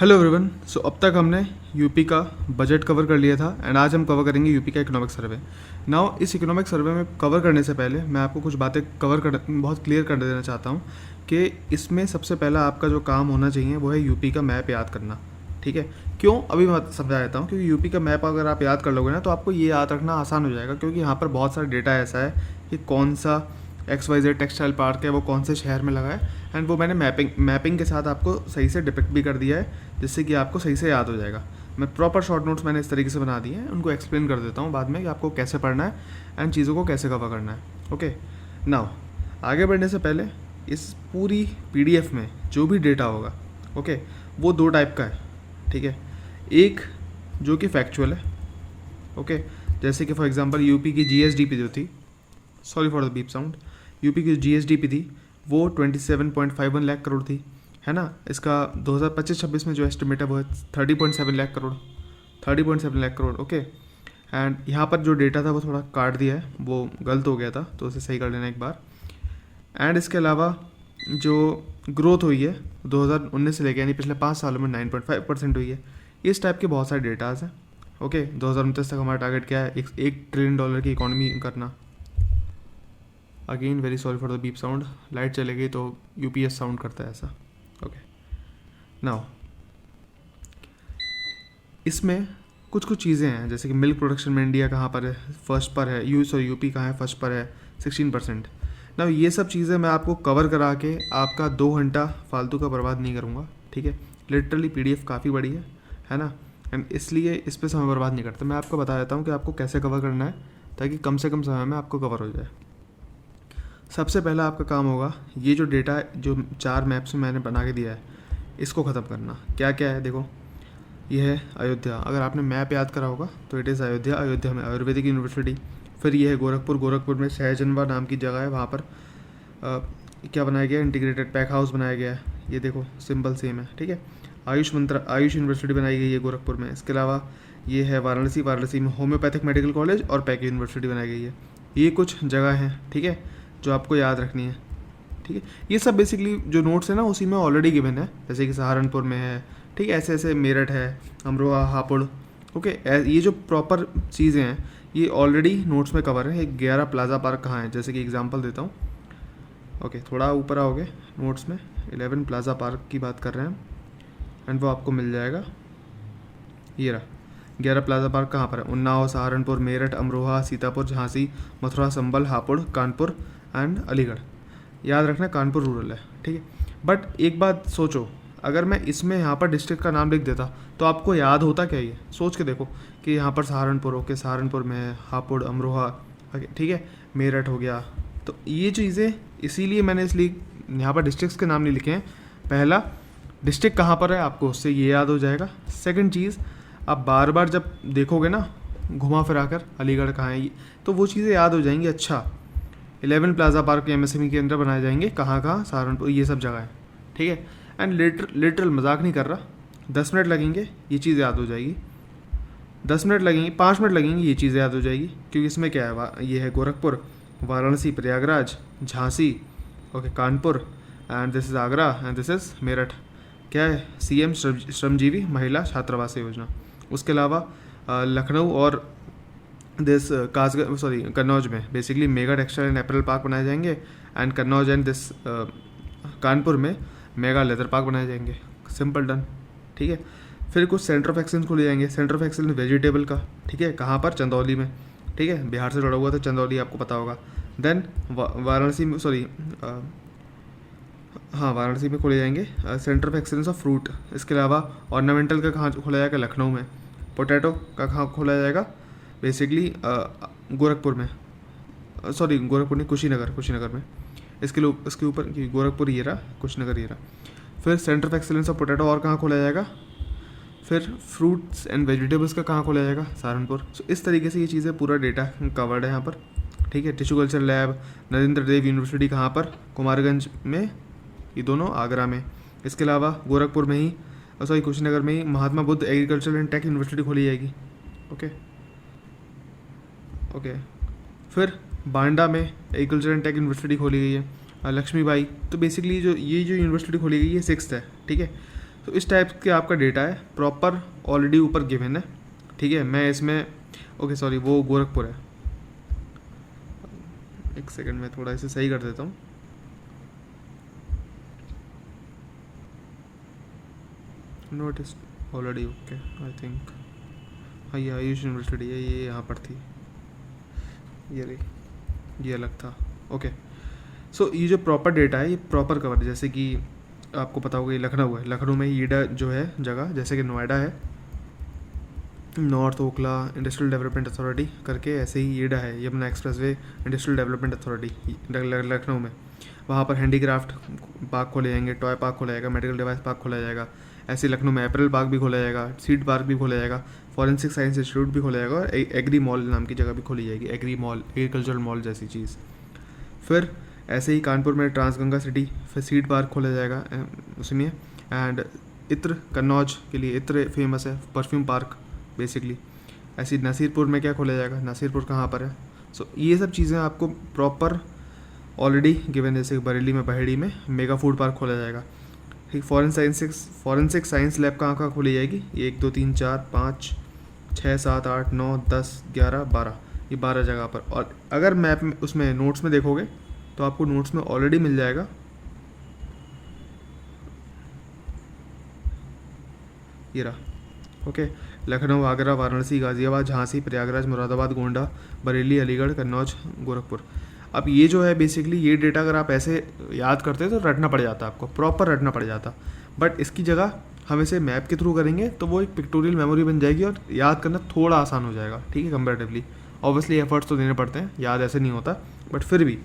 Hello everyone. सो अब तक हमने यूपी का बजट कवर कर लिया था एंड आज हम कवर करेंगे यूपी का इकोनॉमिक सर्वे। नाउ इस इकोनॉमिक सर्वे में कवर करने से पहले मैं आपको कुछ बातें बहुत क्लियर कर देना चाहता हूँ कि इसमें सबसे पहला आपका जो काम होना चाहिए वो है यूपी का मैप याद करना। ठीक है, क्यों अभी मैं समझा देता हूँ। क्योंकि यूपी का मैप अगर आप याद कर लोगे ना तो आपको ये याद रखना आसान हो जाएगा, क्योंकि यहाँ पर बहुत सारा डेटा ऐसा है कि कौन सा XYZ टेक्सटाइल पार्क है वो कौन से शहर में लगा है, एंड वो मैंने मैपिंग के साथ आपको सही से डिपिक्ट भी कर दिया है, जिससे कि आपको सही से याद हो जाएगा। मैं प्रॉपर शॉर्ट नोट्स मैंने इस तरीके से बना दिए हैं, उनको एक्सप्लेन कर देता हूँ बाद में कि आपको कैसे पढ़ना है एंड चीज़ों को कैसे कवर करना है। ओके, नाउ आगे बढ़ने से पहले इस पूरी PDF में जो भी डेटा होगा, ओके, वो दो टाइप का है। ठीक है, एक जो कि फैक्चुअल है, ओके, जैसे कि फॉर एग्जांपल यूपी की GSDP जो थी, sorry for the beep sound, UP की GSDP थी वो 27.51 लाख करोड़ थी, है ना। इसका 2025-26 में जो एस्टिमेट है वो है 30.7 लाख करोड़, 30.7 लाख करोड़। ओके, एंड यहाँ पर जो डेटा था वो थोड़ा काट दिया है, वो गलत हो गया था तो उसे सही कर लेना एक बार। एंड इसके अलावा जो ग्रोथ हुई है 2019 से लेकर यानी पिछले 5 सालों में 9.5% हुई है। इस टाइप के बहुत सारे डेटाज हैं। ओके, 2029 तक हमारा टारगेट क्या है, $1 ट्रिलियन की इकॉनमी करना। Again very sorry for the beep sound, light चले गई तो UPS साउंड करता है ऐसा। ओके, नाउ इसमें कुछ कुछ चीज़ें हैं, जैसे कि मिल्क प्रोडक्शन में इंडिया कहाँ पर है, फर्स्ट पर है, यूपी कहाँ है, फर्स्ट पर है 16%। नाउ ये सब चीज़ें मैं आपको कवर करा के आपका 2 घंटा फालतू का बर्बाद नहीं करूँगा। ठीक है, लिटरली PDF काफ़ी बड़ी है ना, एंड इसलिए इस पर समय बर्बाद नहीं करता। मैं आपको बता देता हूँ कि आपको कैसे कवर करना है ताकि कम से कम समय में आपको कवर हो जाए। सबसे पहला आपका काम होगा ये जो डेटा जो 4 मैप्स में मैंने बना के दिया है इसको ख़त्म करना। क्या क्या है देखो, ये है अयोध्या। अगर आपने मैप याद करा होगा तो इट इज़ अयोध्या। अयोध्या में आयुर्वेदिक यूनिवर्सिटी। फिर ये है गोरखपुर में सहजनवा नाम की जगह है, वहाँ पर क्या बनाया गया, इंटीग्रेटेड पैक हाउस बनाया गया है। ये देखो सिंबल सेम है। ठीक है, आयुष यूनिवर्सिटी बनाई गई है गोरखपुर में। इसके अलावा ये है वाराणसी में होम्योपैथिक मेडिकल कॉलेज और पैक यूनिवर्सिटी बनाई गई है। ये कुछ जगह हैं, ठीक है, जो आपको याद रखनी है। ठीक है, ये सब बेसिकली जो नोट्स है ना उसी में ऑलरेडी गिवन है, जैसे कि सहारनपुर में है, ठीक है, ऐसे ऐसे मेरठ है, अमरोहा, हापुड़। ओके, ये जो प्रॉपर चीज़ें हैं ये ऑलरेडी नोट्स में कवर है। 11 प्लाजा पार्क कहाँ है, जैसे कि एग्जांपल देता हूँ। ओके, थोड़ा ऊपर आओगे नोट्स में 11 प्लाजा पार्क की बात कर रहे हैं एंड वो आपको मिल जाएगा। ये रहा 11 प्लाजा पार्क कहाँ पर है, उन्नाव, सहारनपुर, मेरठ, अमरोहा, सीतापुर, झांसी, मथुरा, संभल, हापुड़, कानपुर एंड अलीगढ़। याद रखना कानपुर रूरल है। ठीक है, बट एक बात सोचो, अगर मैं इसमें यहाँ पर डिस्ट्रिक्ट का नाम लिख देता तो आपको याद होता क्या, ये सोच के देखो कि यहाँ पर सहारनपुर, ओके, सहारनपुर में है, हापुड़, अमरोहा, ठीक है, मेरठ हो गया। तो ये चीज़ें इसीलिए मैंने इसलिए यहाँ पर डिस्ट्रिक्ट्स के नाम नहीं लिखे हैं। पहला, डिस्ट्रिक्ट कहाँ पर है आपको उससे ये याद हो जाएगा। सेकंड चीज़, आप बार बार जब देखोगे ना घुमा फिरा कर अलीगढ़ कहाँ है, तो वो चीज़ें याद हो जाएंगी। अच्छा, 11 प्लाजा पार्क MSME के अंदर बनाए जाएंगे, कहाँ कहाँ, सहारनपुर, ये सब जगह है। ठीक है, एंड लिटरल मजाक नहीं कर रहा, 10 मिनट लगेंगे ये चीज़ याद हो जाएगी। 10 मिनट लगेंगे, 5 मिनट लगेंगे ये चीज़ याद हो जाएगी, क्योंकि इसमें क्या है, ये है Gorakhpur, Varanasi, Prayagraj, Jhansi, okay, Kanpur, and this is Agra and this is Meerut. क्या है, CM श्रमजीवी महिला छात्रावास योजना। उसके अलावा लखनऊ और कन्नौज में basically mega textile and apparel park बनाए जाएंगे, एंड कन्नौज एंड कानपुर में मेगा लेदर पार्क बनाए जाएंगे। Simple, done. ठीक है, फिर कुछ सेंटर ऑफ एक्सेलेंस खोले जाएंगे। सेंटर ऑफ एक्सेलेंस वेजिटेबल का, ठीक है, कहाँ पर, चंदौली में। ठीक है, बिहार से जुड़ा हुआ तो चंदौली आपको पता होगा। देन वाराणसी में, वाराणसी में खोले जाएंगे centre of excellence of fruit. इसके अलावा ऑर्नामेंटल का कहाँ खोला जाएगा, लखनऊ में। पोटैटो का कहाँ खोला जाएगा, बेसिकली गोरखपुर में, गोरखपुर नहीं, कुशीनगर में। इसके ऊपर गोरखपुर ये रहा, कुशीनगर ये रहा। फिर centre of excellence of potato और कहाँ खोला जाएगा, फिर फ्रूट्स एंड वेजिटेबल्स का कहाँ खोला जाएगा, सहारनपुर। सो इस तरीके से ये चीज़ें पूरा डेटा कवर्ड है यहाँ पर। ठीक है, टिश्यू कल्चर लैब, नरेंद्र देव यूनिवर्सिटी कहाँ पर, कुमारगंज में, ये दोनों आगरा में। इसके अलावा गोरखपुर में ही, कुशीनगर में ही Mahatma Buddha agriculture and tech university खोली जाएगी। ओके, फिर बांडा में एग्रीकल्चर एंड टेक यूनिवर्सिटी खोली गई है, लक्ष्मीबाई। तो बेसिकली जो यूनिवर्सिटी खोली गई है 6th है। ठीक है, तो इस टाइप के आपका डेटा है, प्रॉपर ऑलरेडी ऊपर गिवन है, ठीक है। मैं इसमें ओके सॉरी वो गोरखपुर है, एक सेकंड में थोड़ा इसे सही कर देता हूँ। Notice already okay I think, हाँ ये आयुष यूनिवर्सिटी है, ये यहाँ पर थी, ये अलग था, ओके। सो ये जो प्रॉपर डेटा है ये प्रॉपर कवर, जैसे कि आपको पता होगा ये लखनऊ है, लखनऊ में ईडा जो है जगह, जैसे कि नोएडा है north Okhla industrial development authority करके, ऐसे ही ईडा है Yamuna expressway industrial development authority Lucknow में। वहाँ पर हैंडीक्राफ्ट पार्क खोले जाएंगे, टॉय पार्क खोला जाएगा, मेडिकल डिवाइस पार्क खोला जाएगा। ऐसे लखनऊ में एप्रिल पार्क भी खोला जाएगा, सीड पार्क भी खोला जाएगा, फॉरेंसिक साइंस इंस्टीट्यूट भी खोला जाएगा, और एग्री मॉल नाम की जगह भी खोली जाएगी, एग्री मॉल, एग्रीकल्चरल मॉल जैसी चीज़। फिर ऐसे ही कानपुर में ट्रांसगंगा सिटी, फिर सीड पार्क खोला जाएगा उसमें। एंड इत्र, कन्नौज के लिए इत्र फेमस है, परफ्यूम पार्क बेसिकली। ऐसे ही नसीरपुर में क्या खोला जाएगा, नसीरपुर कहाँ पर है। सो ये सब चीज़ें आपको प्रॉपर ऑलरेडी गिवन, जैसे बरेली में बहेड़ी में मेगा फूड पार्क खोला जाएगा, ठीक। फॉरेंसिक साइंस लैब कहाँ खोली जाएगी, 1 2 3 4 5 6 7 8 9 10 11 12, ये 12 जगह पर। और अगर मैप में उसमें नोट्स में देखोगे तो आपको नोट्स में ऑलरेडी मिल जाएगा, ये रहा, ओके। लखनऊ, आगरा, वाराणसी, गाज़ियाबाद, झांसी, प्रयागराज, मुरादाबाद, गोंडा, बरेली, अलीगढ़, कन्नौज, गोरखपुर। अब ये जो है बेसिकली ये डेटा अगर आप ऐसे याद करते तो रटना पड़ जाता, आपको प्रॉपर रटना पड़ जाता, बट इसकी जगह हम इसे मैप के थ्रू करेंगे तो वो एक पिक्टोरियल मेमोरी बन जाएगी और याद करना थोड़ा आसान हो जाएगा, ठीक है, कंपैरेटिवली। ऑब्वियसली एफर्ट्स तो देने पड़ते हैं, याद ऐसे नहीं होता, बट फिर भी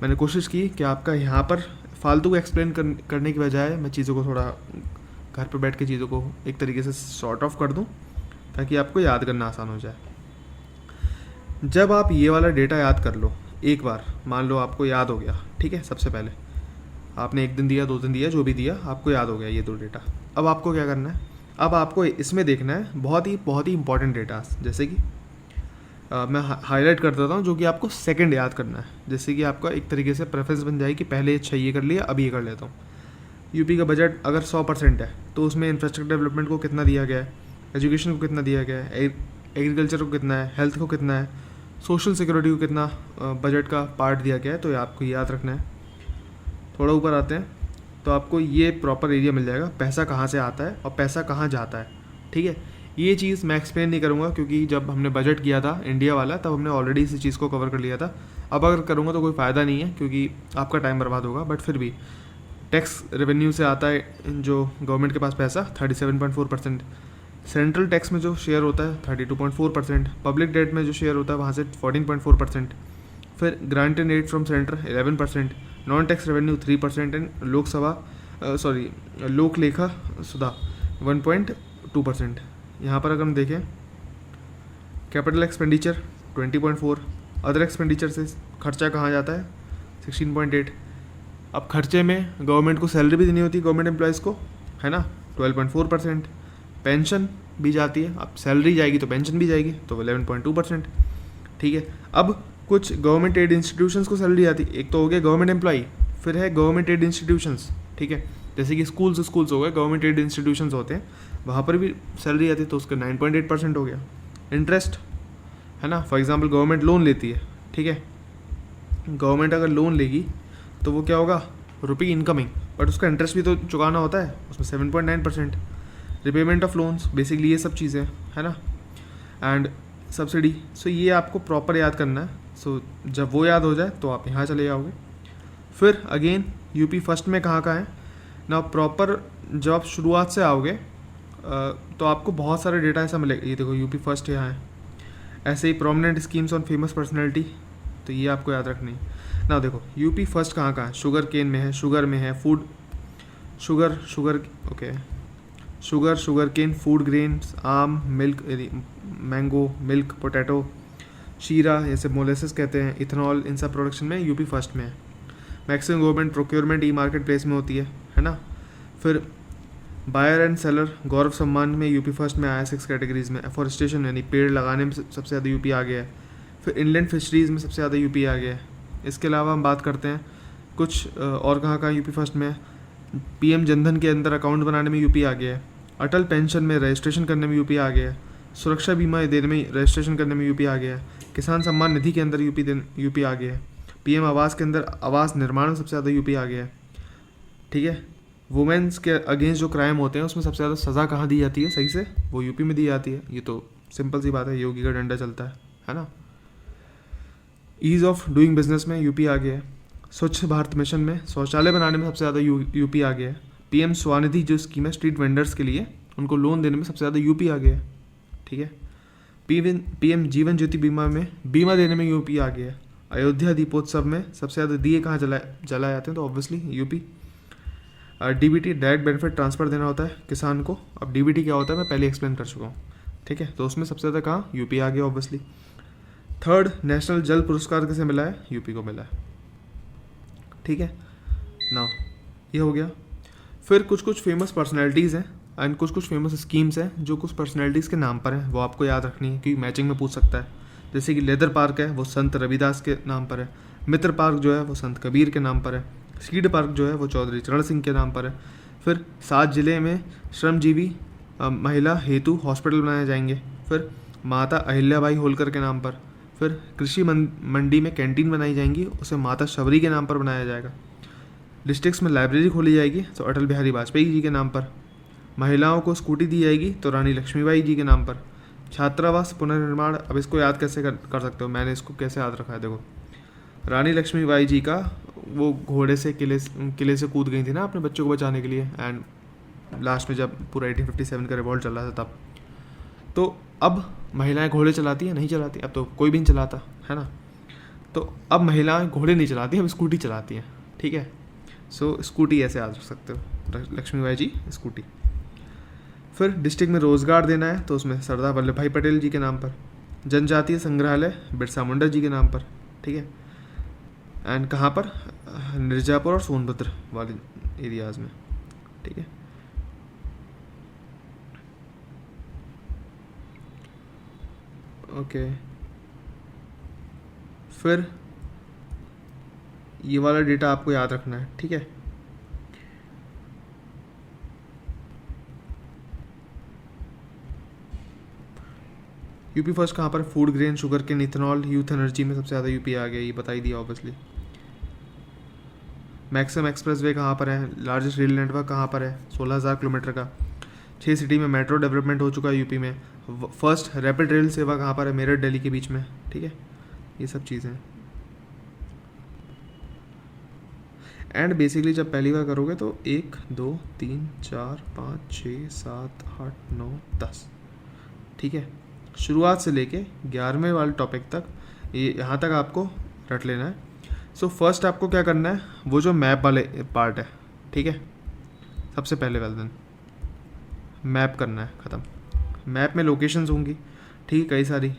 मैंने कोशिश की कि आपका यहाँ पर फालतू को एक्सप्लेन करने की बजाय मैं चीज़ों को थोड़ा घर पर बैठ के चीज़ों को एक तरीके से सॉर्ट ऑफ कर दूँ ताकि आपको याद करना आसान हो जाए। जब आप ये वाला डेटा याद कर लो एक बार, मान लो आपको याद हो गया, ठीक है, सबसे पहले आपने 1 दिन दिया, 2 दिन दिया, जो भी दिया आपको याद हो गया ये 2 डेटा। अब आपको क्या करना है, अब आपको इसमें देखना है बहुत ही इंपॉर्टेंट डेटा, जैसे कि मैं हाईलाइट कर देता हूँ जो कि आपको सेकंड याद करना है, जैसे कि आपका एक तरीके से प्रेफरेंस बन जाएगी कि पहले 6 ये कर लिया, अब ये कर लेता हूँ। यूपी का बजट अगर 100% है तो उसमें इंफ्रास्ट्रक्चर डेवलपमेंट को कितना दिया गया है, एजुकेशन को कितना दिया गया है, एग्रीकल्चर को कितना है, हेल्थ को कितना है, सोशल सिक्योरिटी को कितना बजट का पार्ट दिया गया है, तो आपको याद रखना है। थोड़ा ऊपर आते हैं तो आपको ये प्रॉपर एरिया मिल जाएगा, पैसा कहाँ से आता है और पैसा कहाँ जाता है, ठीक है। ये चीज़ मैं एक्सप्लेन नहीं करूँगा क्योंकि जब हमने बजट किया था इंडिया वाला तब हमने ऑलरेडी इस चीज़ को कवर कर लिया था। अब अगर करूँगा तो कोई फ़ायदा नहीं है क्योंकि आपका टाइम बर्बाद होगा, बट फिर भी टैक्स रेवेन्यू से आता है जो गवर्नमेंट के पास पैसा 37.4%, सेंट्रल टैक्स में जो शेयर होता है 32.4%, पब्लिक डेट में जो शेयर होता है वहाँ से 14.4%, फिर grant and aid from centre 11%, non tax revenue 3% and लोक लेखा सुधा 1.2%। यहाँ पर अगर हम देखें कैपिटल एक्सपेंडिचर 20.4, अदर एक्सपेंडिचर से खर्चा कहाँ जाता है 16.8। अब खर्चे में गवर्नमेंट को सैलरी भी देनी होती है गवर्नमेंट एम्प्लॉयज़ को, है ना, 12.4%, पेंशन भी जाती है, अब सैलरी जाएगी तो पेंशन भी जाएगी तो 11.2%, ठीक है। अब कुछ गवर्नमेंट एड इंस्टीट्यूशंस को सैलरी आती है, एक तो हो गया गवर्नमेंट एम्प्लॉई, फिर है गवर्नमेंट एड इंस्टीट्यूशंस, ठीक है, जैसे कि स्कूल्स हो गए, गवर्नमेंट एड इंस्टीट्यूशंस होते हैं, वहाँ पर भी सैलरी आती है तो उसका 9.8% हो गया। इंटरेस्ट, है ना, फॉर एग्जांपल गवर्नमेंट लोन लेती है, ठीक है, गवर्नमेंट अगर लोन लेगी तो वो क्या होगा, रुपी इनकमिंग, बट उसका इंटरेस्ट भी तो चुकाना होता है, उसमें 7.9%। रिपेमेंट ऑफ लोन्स, बेसिकली ये सब चीज़ें, है ना, एंड सब्सिडी। सो ये आपको प्रॉपर याद करना है। सो जब वो याद हो जाए तो आप यहाँ चले जाओगे। फिर अगेन यूपी फर्स्ट में कहाँ है ना, प्रॉपर जब आप शुरुआत से आओगे तो आपको बहुत सारे डेटा ऐसा मिलेगा। ये देखो यूपी फर्स्ट यहाँ है, ऐसे ही prominent schemes on famous personality, तो ये आपको याद रखनी है ना। देखो यूपी फर्स्ट कहाँ है, शुगर केन में है, शुगर में है, food sugar okay, sugar cane, food grains, आम, मिल्क, मैंगो, मिल्क, पोटैटो, शीरा, जैसे मोलेसेस कहते हैं, इथेनॉल, इन सब प्रोडक्शन में यूपी फर्स्ट में है। मैक्सिमम गवर्नमेंट प्रोक्योरमेंट ई मार्केट प्लेस में होती है ना। फिर बायर एंड सेलर गौरव सम्मान में यूपी फर्स्ट में आया 6 कैटेगरीज में। एफॉरेस्टेशन यानी पेड़ लगाने में सबसे ज़्यादा यूपी आ गया है। फिर इनलैंड फिशरीज़ में सबसे ज़्यादा यूपी आ गया है। इसके अलावा हम बात करते हैं कुछ और कहाँ यूपी फर्स्ट में, पीएम जनधन के अंदर अकाउंट बनाने में यूपी आ गया है। अटल पेंशन में रजिस्ट्रेशन करने में यूपी आ गया है। सुरक्षा बीमा देने में रजिस्ट्रेशन करने में यूपी आ गया है। किसान सम्मान निधि के अंदर यूपी आ गया है। पीएम आवास के अंदर आवास निर्माण में सबसे ज़्यादा यूपी आ गया है। ठीक है, वुमेन्स के अगेंस्ट जो क्राइम होते हैं उसमें सबसे ज़्यादा सज़ा कहाँ दी जाती है सही से, वो यूपी में दी जाती है। ये तो सिंपल सी बात है, योगी का डंडा चलता है ना। ईज़ ऑफ डूइंग बिजनेस में यूपी आ गया है। स्वच्छ भारत मिशन में शौचालय बनाने में सबसे ज़्यादा यूपी आ गया है। पीएम स्वनिधि जो स्कीम है स्ट्रीट वेंडर्स के लिए, उनको लोन देने में सबसे ज़्यादा यूपी आ गया है। ठीक है, पीएम जीवन ज्योति बीमा में बीमा देने में यूपी आ गया है। अयोध्या दीपोत्सव में सबसे ज़्यादा दिए कहाँ जलाए जाते हैं, तो obviously UP. DBT direct benefit transfer देना होता है किसान को। अब डीबीटी क्या होता है मैं पहले एक्सप्लेन कर चुका हूँ। ठीक है, तो उसमें सबसे ज़्यादा कहाँ यूपी आ गया ऑब्वियसली। थर्ड, नेशनल जल पुरस्कार किसे मिला है, यूपी को मिला है। ठीक है, नाउ ये हो गया। फिर कुछ फेमस पर्सनैलिटीज़ हैं एंड कुछ फेमस स्कीम्स हैं जो कुछ पर्सनैलिटीज़ के नाम पर हैं, वो आपको याद रखनी है क्योंकि मैचिंग में पूछ सकता है। जैसे कि लेदर पार्क है वो संत रविदास के नाम पर है। मित्र पार्क जो है वो संत कबीर के नाम पर है। सीड पार्क जो है वो चौधरी चरण सिंह के नाम पर है। फिर 7 जिले में श्रमजीवी महिला हेतु हॉस्पिटल बनाए जाएंगे। फिर माता अहिल्याबाई होलकर के नाम पर। फिर कृषि मंडी में कैंटीन बनाई जाएंगी, उसे माता शबरी के नाम पर बनाया जाएगा। डिस्ट्रिक्ट्स में लाइब्रेरी खोली जाएगी तो अटल बिहारी वाजपेयी जी के नाम पर। महिलाओं को स्कूटी दी जाएगी तो रानी लक्ष्मीबाई जी के नाम पर। छात्रावास पुनर्निर्माण, अब इसको याद कैसे कर सकते हो, मैंने इसको कैसे याद रखा है, देखो रानी लक्ष्मीबाई जी का वो घोड़े से किले से कूद गई थी ना अपने बच्चों को बचाने के लिए, एंड लास्ट में जब पूरा 1857 का रिवॉल्ट चल रहा था तब। तो अब महिलाएं घोड़े चलाती हैं, नहीं चलाती, अब तो कोई भी नहीं चलाता है ना। तो अब महिलाएं घोड़े नहीं चलाती, अब स्कूटी चलाती हैं। ठीक है, सो स्कूटी ऐसे याद रख सकते हो, लक्ष्मीबाई जी स्कूटी। फिर डिस्ट्रिक्ट में रोज़गार देना है तो उसमें सरदार वल्लभ भाई पटेल जी के नाम पर। जनजातीय संग्रहालय बिरसा मुंडा जी के नाम पर। ठीक है, एंड कहाँ पर, मिर्ज़ापुर और सोनभद्र वाले एरियाज़ में। ठीक है, ओके। फिर ये वाला डेटा आपको याद रखना है। ठीक है, यूपी फर्स्ट कहाँ पर, फूड ग्रेन शुगर के इथेनॉल यूथ एनर्जी में सबसे ज़्यादा यूपी आ गया, ये बता ही दिया ऑब्वियसली। मैक्सिमम एक्सप्रेस वे कहाँ पर है, लार्जेस्ट रेल नेटवर्क कहाँ पर है, 16,000 किलोमीटर का। 6 सिटी में मेट्रो डेवलपमेंट हो चुका है यूपी में। फर्स्ट रैपिड रेल सेवा कहाँ पर है, मेरठ दिल्ली के बीच में। ठीक है, ये सब चीज़ें। एंड बेसिकली जब पहली बार करोगे तो 1 2 3 4 5 6 7 8 9 10। ठीक है, शुरुआत से लेके 11वें वाले टॉपिक तक, ये यहाँ तक आपको रट लेना है। सो फर्स्ट आपको क्या करना है, वो जो मैप वाले पार्ट है, ठीक है, सबसे पहले वाले दिन मैप करना है, ख़त्म। मैप में लोकेशंस होंगी, ठीक है, कई सारी,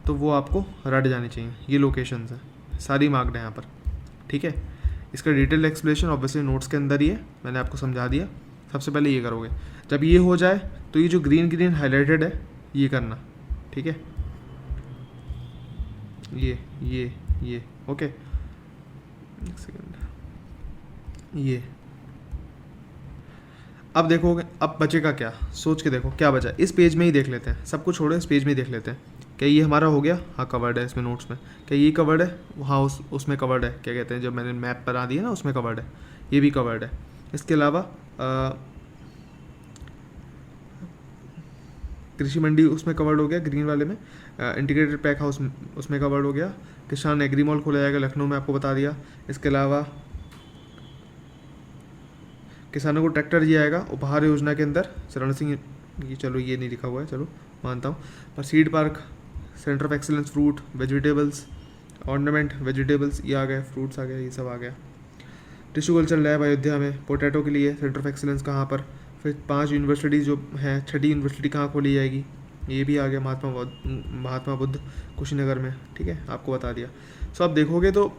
तो वो आपको रट जानी चाहिए। ये लोकेशंस हैं, सारी मार्क्ड है यहाँ पर। ठीक है, इसका डिटेल एक्सप्लेनेशन ऑब्वियसली नोट्स के अंदर ही है, मैंने आपको समझा दिया। सबसे पहले ये करोगे, जब ये हो जाए तो ये जो ग्रीन ग्रीन हाईलाइटेड है ये करना। ठीक है, ये ओके, एक सेकेंड, ये अब देखोगे, अब बचेगा क्या, सोच के देखो क्या बचा। इस पेज में ही देख लेते हैं, सब कुछ छोड़ो, इस पेज में ही देख लेते हैं। क्या ये हमारा हो गया, हाँ कवर्ड है इसमें नोट्स में। क्या ये कवर्ड है, हाँ उसमें कवर्ड है, क्या कहते हैं जब मैंने मैप बना दिया ना उसमें कवर्ड है, ये भी कवर्ड है। इसके अलावा कृषि मंडी उसमें कवर्ड हो गया ग्रीन वाले में। इंटीग्रेटेड पैक हाउस उसमें कवर्ड हो गया। किसान एग्री मॉल खोला जाएगा लखनऊ में, आपको बता दिया। इसके अलावा किसानों को ट्रैक्टर दिया जाएगा उपहार योजना के अंदर, चरण सिंह, ये चलो ये नहीं लिखा हुआ है, चलो मानता हूँ। पर seed park, centre of excellence, fruit vegetables, ornament vegetables, ये आ गए, फ्रूट्स आ गए, ये सब आ गया। टिश्यू कल्चर लैब अयोध्या में, पोटैटो के लिए सेंटर ऑफ एक्सीलेंस कहाँ पर। फिर 5 यूनिवर्सिटी जो हैं, 6ठी यूनिवर्सिटी कहाँ खोली जाएगी, ये भी आ गया, महात्मा बुद्ध कुशीनगर में। ठीक है, आपको बता दिया। सो आप देखोगे तो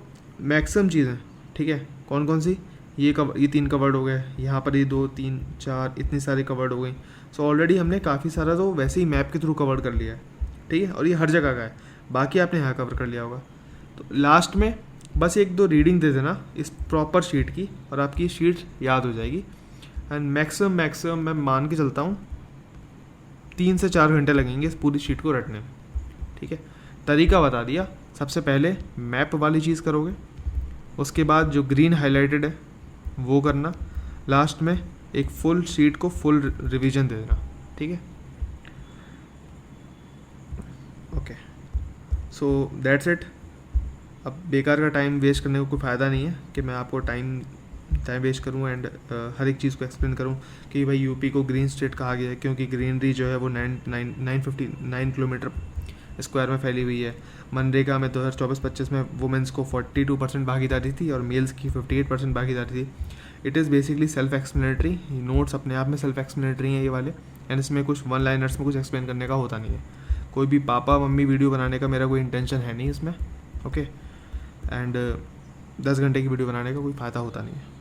मैक्सिमम चीज़ें, ठीक है, कौन कौन सी, ये 3 कवर्ड हो गए, यहाँ पर ये 2 3 4 इतनी सारी कवर्ड हो गई। सो ऑलरेडी हमने काफ़ी सारा तो वैसे ही मैप के थ्रू कवर कर लिया है। ठीक है, और ये हर जगह का है, बाकी आपने यहाँ कवर कर लिया होगा। तो लास्ट में बस एक दो रीडिंग दे देना इस प्रॉपर शीट की और आपकी शीट याद हो जाएगी। एंड मैक्सिमम मैं मान के चलता हूँ 3 से 4 घंटे लगेंगे इस पूरी शीट को रटने में। ठीक है, तरीका बता दिया। सबसे पहले मैप वाली चीज़ करोगे, उसके बाद जो ग्रीन हाईलाइटेड है वो करना, लास्ट में एक फुल शीट को फुल रिवीजन दे देना। ठीक है, ओके, सो दैट्स इट। अब बेकार का टाइम वेस्ट करने को कोई फ़ायदा नहीं है कि मैं आपको टाइम वेस्ट करूं एंड हर एक चीज़ को एक्सप्लेन करूं कि भाई यूपी को ग्रीन स्टेट कहा गया है क्योंकि ग्रीनरी जो है वो 959 किलोमीटर स्क्वायर में फैली हुई है। मनरेगा में 2024-25 में वुमेंस को 42% भागीदारी थी और मेल्स की 58% भागीदारी थी। It is basically self explanatory, notes अपने आप में सेल्फ एक्सप्लेनेटरी हैं ये वाले, एंड इसमें कुछ वन लाइनर्स में कुछ एक्सप्लेन करने का होता नहीं है। कोई भी पापा मम्मी वीडियो बनाने का मेरा कोई इंटेंशन है नहीं इसमें। ओके, एंड 10 घंटे की वीडियो बनाने का कोई फ़ायदा होता नहीं है।